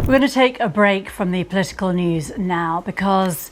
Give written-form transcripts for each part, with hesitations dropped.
We're going to take a break from the political news now because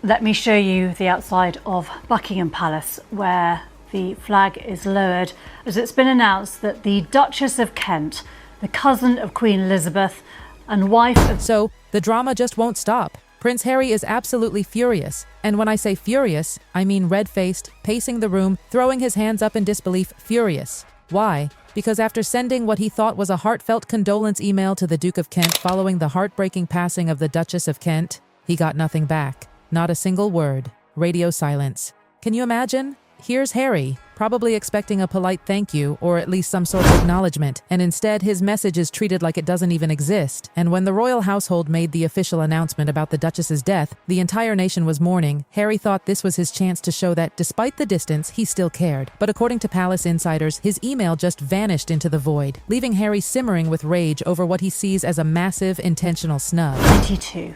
let me show you the outside of Buckingham Palace where the flag is lowered as it's been announced that the Duchess of Kent, the cousin of Queen Elizabeth and wife of... So the drama just won't stop. Prince Harry is absolutely furious. And when I say furious, I mean red-faced, pacing the room, throwing his hands up in disbelief, furious. Why? Because after sending what he thought was a heartfelt condolence email to the Duke of Kent following the heartbreaking passing of the Duchess of Kent, he got nothing back. Not a single word. Radio silence. Can you imagine? Here's Harry, probably expecting a polite thank you or at least some sort of acknowledgement, and instead his message is treated like it doesn't even exist. And when the royal household made the official announcement about the Duchess's death, the entire nation was mourning. Harry thought this was his chance to show that, despite the distance, he still cared. But according to palace insiders, his email just vanished into the void, leaving Harry simmering with rage over what he sees as a massive intentional snub. 22.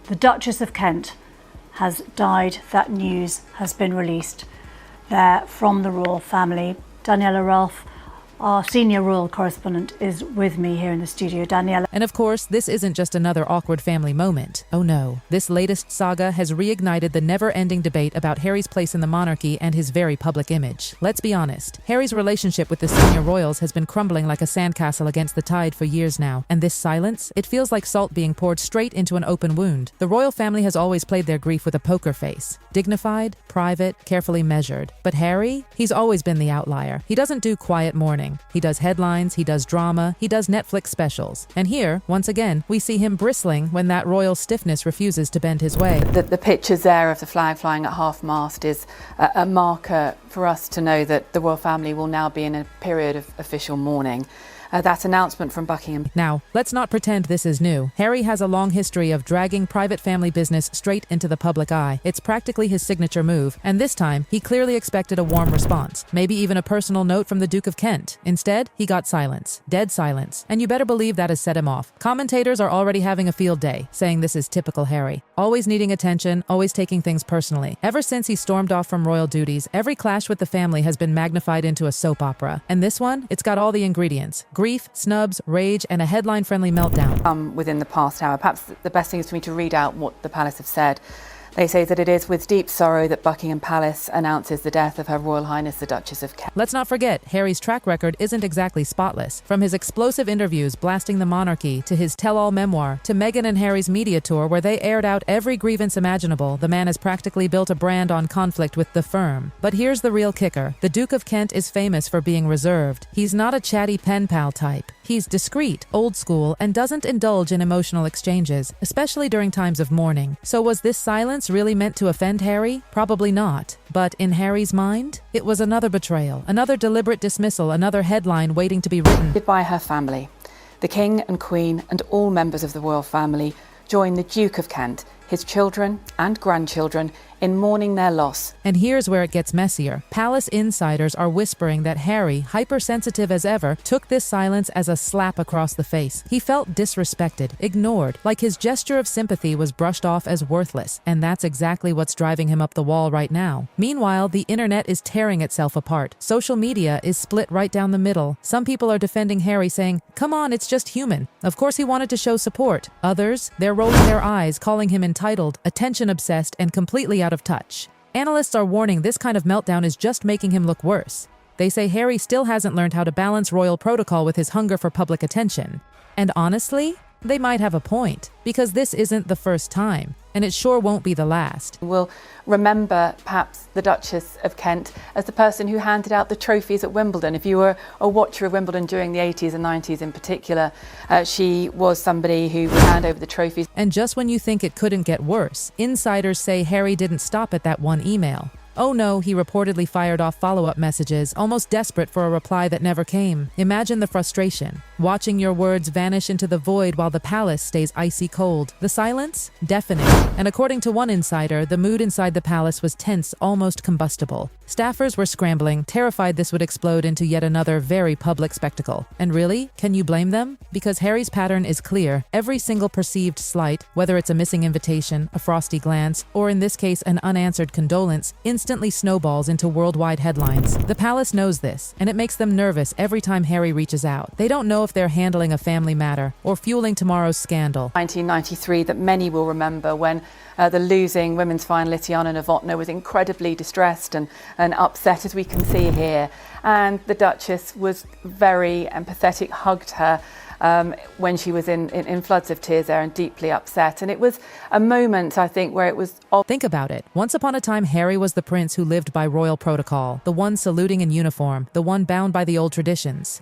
The Duchess of Kent has died. That news has been released there from the royal family. Daniela Ralph, our senior royal correspondent, is with me here in the studio. Daniela. And of course, this isn't just another awkward family moment. Oh no. This latest saga has reignited the never-ending debate about Harry's place in the monarchy and his very public image. Let's be honest. Harry's relationship with the senior royals has been crumbling like a sandcastle against the tide for years now. And this silence? It feels like salt being poured straight into an open wound. The royal family has always played their grief with a poker face. Dignified, private, carefully measured. But Harry? He's always been the outlier. He doesn't do quiet mourning. He does headlines, he does drama, he does Netflix specials. And here, once again, we see him bristling when that royal stiffness refuses to bend his way. The pictures there of the flag flying at half-mast is a marker for us to know that the royal family will now be in a period of official mourning. That announcement from Buckingham. Now, let's not pretend this is new. Harry has a long history of dragging private family business straight into the public eye. It's practically his signature move, and this time, he clearly expected a warm response, maybe even a personal note from the Duke of Kent. Instead, he got silence. Dead silence. And you better believe that has set him off. Commentators are already having a field day, saying this is typical Harry. Always needing attention, always taking things personally. Ever since he stormed off from royal duties, every clash with the family has been magnified into a soap opera. And this one, it's got all the ingredients. Grief, snubs, rage, and a headline-friendly meltdown. Within the past hour. Perhaps the best thing is for me to read out what the palace have said. They say that it is with deep sorrow that Buckingham Palace announces the death of Her Royal Highness the Duchess of Kent. Let's not forget, Harry's track record isn't exactly spotless. From his explosive interviews blasting the monarchy, to his tell-all memoir, to Meghan and Harry's media tour where they aired out every grievance imaginable, the man has practically built a brand on conflict with the firm. But here's the real kicker. The Duke of Kent is famous for being reserved. He's not a chatty pen pal type. He's discreet, old school, and doesn't indulge in emotional exchanges, especially during times of mourning. So was this silence really meant to offend Harry? Probably not. But in Harry's mind, it was another betrayal, another deliberate dismissal, another headline waiting to be written. By her family. The King and Queen and all members of the royal family join the Duke of Kent, his children and grandchildren, in mourning their loss. And here's where it gets messier. Palace insiders are whispering that Harry, hypersensitive as ever, took this silence as a slap across the face. He felt disrespected, ignored, like his gesture of sympathy was brushed off as worthless. And that's exactly what's driving him up the wall right now. Meanwhile, the internet is tearing itself apart. Social media is split right down the middle. Some people are defending Harry, saying, "Come on, it's just human. Of course he wanted to show support." Others, they're rolling their eyes, calling him entitled, attention-obsessed, and completely out of touch. Analysts are warning this kind of meltdown is just making him look worse. They say Harry still hasn't learned how to balance royal protocol with his hunger for public attention. And honestly, they might have a point, because this isn't the first time, and it sure won't be the last. We'll remember perhaps the Duchess of Kent as the person who handed out the trophies at Wimbledon. If you were a watcher of Wimbledon during the 80s and 90s in particular, she was somebody who would hand over the trophies. And just when you think it couldn't get worse, insiders say Harry didn't stop at that one email. Oh no, he reportedly fired off follow-up messages, almost desperate for a reply that never came. Imagine the frustration, watching your words vanish into the void while the palace stays icy cold. The silence? Deafening. And according to one insider, the mood inside the palace was tense, almost combustible. Staffers were scrambling, terrified this would explode into yet another very public spectacle. And really, can you blame them? Because Harry's pattern is clear. Every single perceived slight, whether it's a missing invitation, a frosty glance, or in this case an unanswered condolence, instantly instantly snowballs into worldwide headlines. The palace knows this, and it makes them nervous every time Harry reaches out. They don't know if they're handling a family matter or fueling tomorrow's scandal. 1993 that many will remember, when the losing women's finalist Jana Novotná was incredibly distressed and upset, as we can see here. And the Duchess was very empathetic, hugged her when she was in floods of tears there and deeply upset. And it was a moment, I think, where it was... Think about it. Once upon a time, Harry was the prince who lived by royal protocol, the one saluting in uniform, the one bound by the old traditions.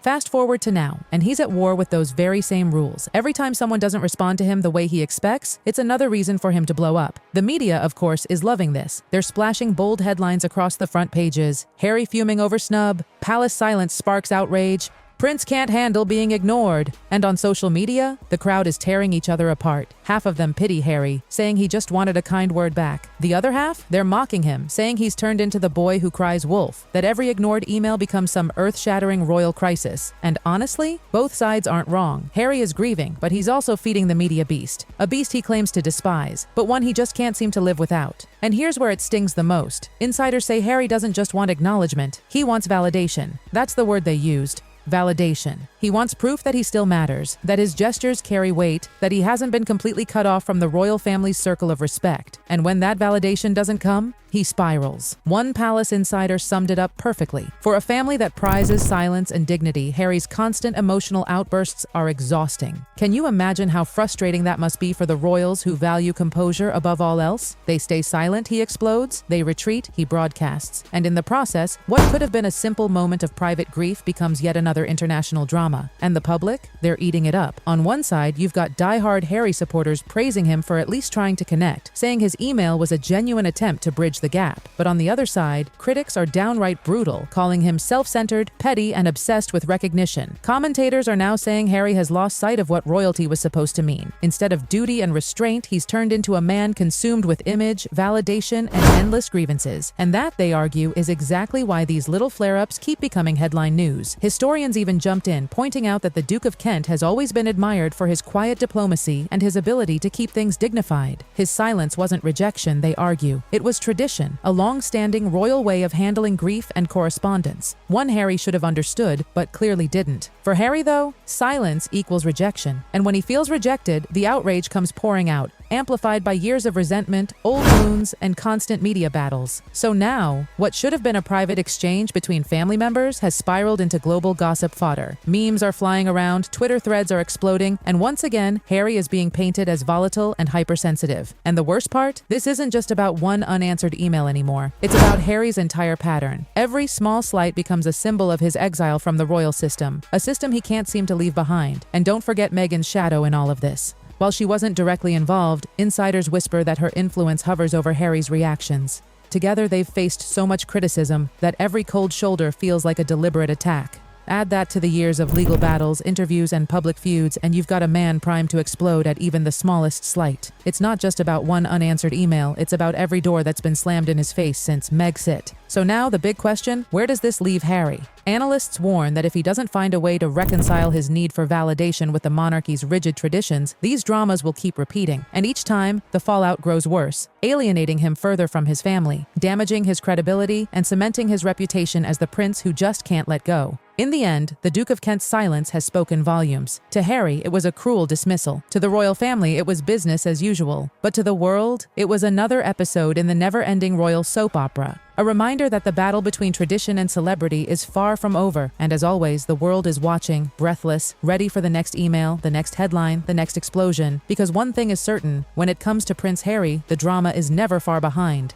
Fast forward to now, and he's at war with those very same rules. Every time someone doesn't respond to him the way he expects, it's another reason for him to blow up. The media, of course, is loving this. They're splashing bold headlines across the front pages. Harry fuming over snub, palace silence sparks outrage, Prince can't handle being ignored. And on social media, the crowd is tearing each other apart. Half of them pity Harry, saying he just wanted a kind word back. The other half, they're mocking him, saying he's turned into the boy who cries wolf, that every ignored email becomes some earth-shattering royal crisis. And honestly, both sides aren't wrong. Harry is grieving, but he's also feeding the media beast. A beast he claims to despise, but one he just can't seem to live without. And here's where it stings the most. Insiders say Harry doesn't just want acknowledgement, he wants validation. That's the word they used. Validation. He wants proof that he still matters, that his gestures carry weight, that he hasn't been completely cut off from the royal family's circle of respect. And when that validation doesn't come, he spirals. One palace insider summed it up perfectly. For a family that prizes silence and dignity, Harry's constant emotional outbursts are exhausting. Can you imagine how frustrating that must be for the royals who value composure above all else? They stay silent, he explodes. They retreat, he broadcasts. And in the process, what could have been a simple moment of private grief becomes yet another international drama. And the public? They're eating it up. On one side, you've got die-hard Harry supporters praising him for at least trying to connect, saying his email was a genuine attempt to bridge the gap. But on the other side, critics are downright brutal, calling him self-centered, petty, and obsessed with recognition. Commentators are now saying Harry has lost sight of what royalty was supposed to mean. Instead of duty and restraint, he's turned into a man consumed with image, validation, and endless grievances. And that, they argue, is exactly why these little flare-ups keep becoming headline news. Historians even jumped in, pointing out that the Duke of Kent has always been admired for his quiet diplomacy and his ability to keep things dignified. His silence wasn't rejection, they argue. It was tradition, a long-standing royal way of handling grief and correspondence. One Harry should have understood, but clearly didn't. For Harry, though, silence equals rejection. And when he feels rejected, the outrage comes pouring out, amplified by years of resentment, old wounds, and constant media battles. So now, what should have been a private exchange between family members has spiraled into global gossip fodder. Memes are flying around, Twitter threads are exploding, and once again, Harry is being painted as volatile and hypersensitive. And the worst part? This isn't just about one unanswered email anymore. It's about Harry's entire pattern. Every small slight becomes a symbol of his exile from the royal system, a system he can't seem to leave behind. And don't forget Meghan's shadow in all of this. While she wasn't directly involved, insiders whisper that her influence hovers over Harry's reactions. Together, they've faced so much criticism that every cold shoulder feels like a deliberate attack. Add that to the years of legal battles, interviews, and public feuds, and you've got a man primed to explode at even the smallest slight. It's not just about one unanswered email, it's about every door that's been slammed in his face since Megxit. So now the big question, where does this leave Harry? Analysts warn that if he doesn't find a way to reconcile his need for validation with the monarchy's rigid traditions, these dramas will keep repeating. And each time, the fallout grows worse, alienating him further from his family, damaging his credibility, and cementing his reputation as the prince who just can't let go. In the end, the Duke of Kent's silence has spoken volumes. To Harry, it was a cruel dismissal. To the royal family, it was business as usual. But to the world, it was another episode in the never-ending royal soap opera. A reminder that the battle between tradition and celebrity is far from over, and as always, the world is watching, breathless, ready for the next email, the next headline, the next explosion. Because one thing is certain, when it comes to Prince Harry, the drama is never far behind.